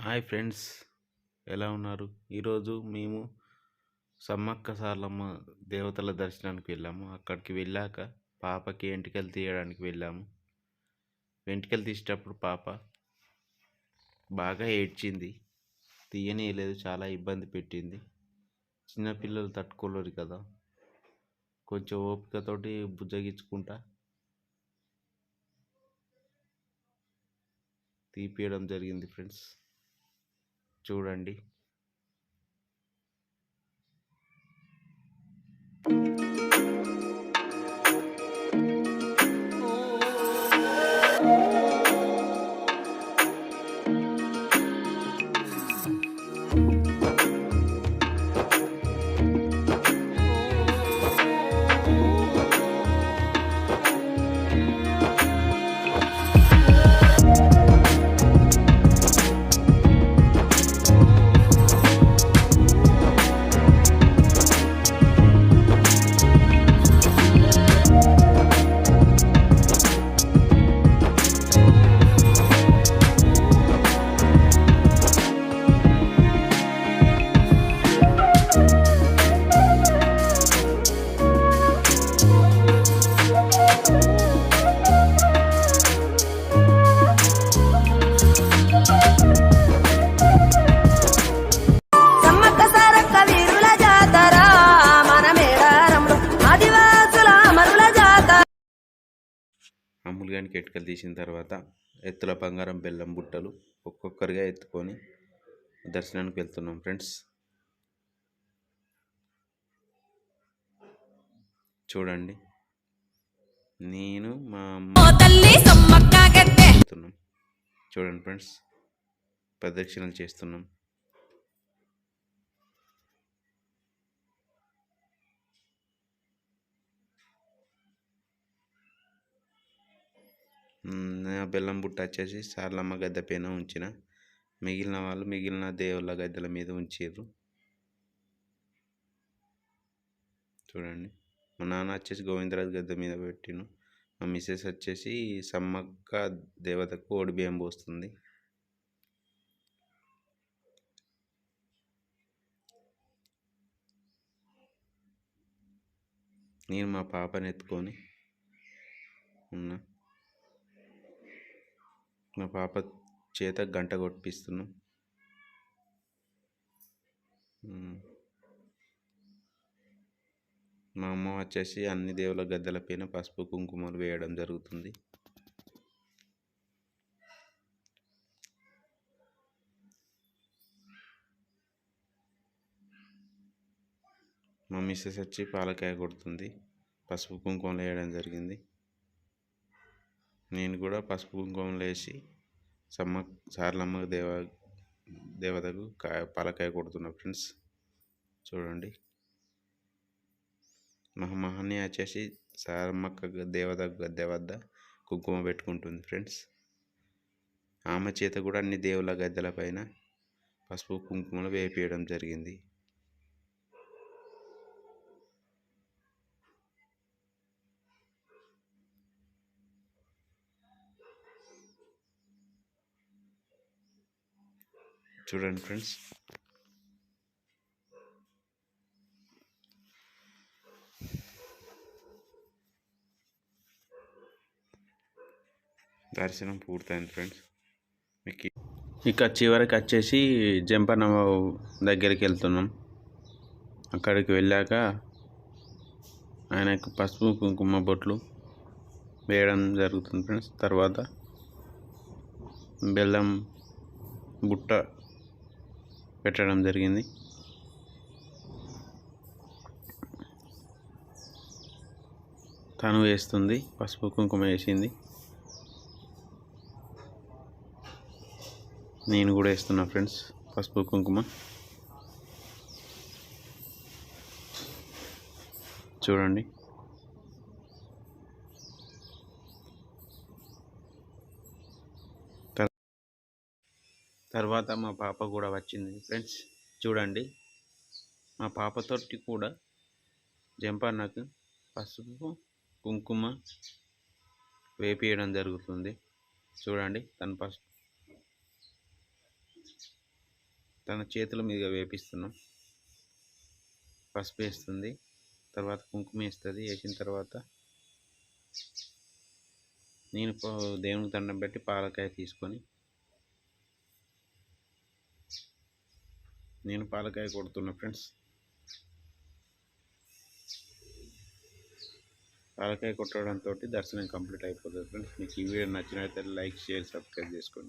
Hi friends, ఎలా ఉన్నారు? ఈరోజు మేము సమ్మక్క సార్లమ్మ దేవతల దర్శనానికి వెళ్ళాము. అక్కడికి వెళ్ళాక పాపకి వెంట్రుకలు తీయడానికి వెళ్ళాము. వెంట్రుకలు తీసేటప్పుడు పాప బాగా ఏడ్చింది. తీయనీయలేదు, చాలా ఇబ్బంది పెట్టింది. చిన్నపిల్లలు తట్టుకోలేరు కదా, కొంచెం ఓపికతోటి బుజ్జగించుకుంటా తీపియడం జరిగింది ఫ్రెండ్స్. చూడండి. అమ్ములుగానికి ఎటుకలు తీసిన తర్వాత ఎత్తుల బంగారం బెల్లం బుట్టలు ఒక్కొక్కరిగా ఎత్తుకొని దర్శనానికి వెళ్తున్నాం ఫ్రెండ్స్. చూడండి, నేను మా అమ్మ వెళ్తున్నాం. చూడండి ఫ్రెండ్స్, ప్రదక్షిణలు చేస్తున్నాం. బెల్లం బుట్ట వచ్చేసి సార్లమ్మ గద్దె పైన ఉంచిన, మిగిలిన వాళ్ళు మిగిలిన దేవుళ్ళ గద్దెల మీద ఉంచారు. చూడండి, మా నాన్న వచ్చేసి గోవిందరాజు గద్దె మీద పెట్టిను. మా మిస్సెస్ వచ్చేసి సమ్మక్క దేవతకు ఓడి బియ్యం పోస్తుంది. నేను మా పాపని ఎత్తుకొని ఉన్నా. మా పాప చేత గంట కొట్టిస్తున్నాం. మా అమ్మ వచ్చేసి అన్ని దేవుల గద్దెల పైన పసుపు కుంకుమలు వేయడం జరుగుతుంది. మా మిస్సెస్ వచ్చి పాలకాయ కొడుతుంది, పసుపు కుంకుమలు వేయడం జరిగింది. నేను కూడా పసుపు కుంకుమలు వేసి సార్లమ్మ దేవతకు పాలకాయ కొడుతున్నా ఫ్రెండ్స్. చూడండి, మా మహని వచ్చేసి సారమ్మక్క దేవత గద్దె వద్ద కుంకుమ పెట్టుకుంటుంది ఫ్రెండ్స్. ఆమె చేత కూడా అన్ని దేవుళ్ళ గద్దెల పైన పసుపు కుంకుమలు వేపియడం జరిగింది. చూడండి ఫ్రెండ్స్, దర్శనం పూర్తయింది ఫ్రెండ్స్. ఇక చివరికి వచ్చేసి జంపన్న దగ్గరికి వెళ్తున్నాం. అక్కడికి వెళ్ళాక ఆయనకు పసుపు కుంకుమ బొట్లు వేయడం జరుగుతుంది ఫ్రెండ్స్. తర్వాత బెల్లం బుట్ట పెట్టడం జరిగింది. తను వేస్తుంది, పసుపు కుంకుమ వేసింది. నేను కూడా వేస్తున్నా ఫ్రెండ్స్ పసుపు కుంకుమ. చూడండి, తర్వాత మా పాప కూడా వచ్చింది ఫ్రెండ్స్. చూడండి, మా పాపతోటి కూడా జంపన్నకు పసుపు కుంకుమ వేపియడం జరుగుతుంది. చూడండి, తన తన చేతుల మీదుగా వేపిస్తున్నాం. పసుపు వేస్తుంది, తర్వాత కుంకుమ వేస్తుంది. వేసిన తర్వాత నేను దేవునికి దండం పెట్టి పాలకాయ తీసుకొని నేను పాలకాయ కొడుతున్నా ఫ్రెండ్స్. పాలకాయ కొట్టడంతో దర్శనం కంప్లీట్ అయిపోతుంది ఫ్రెండ్స్. మీకు ఈ వీడియో నచ్చినట్లయితే లైక్, షేర్, సబ్స్క్రైబ్ చేసుకోండి.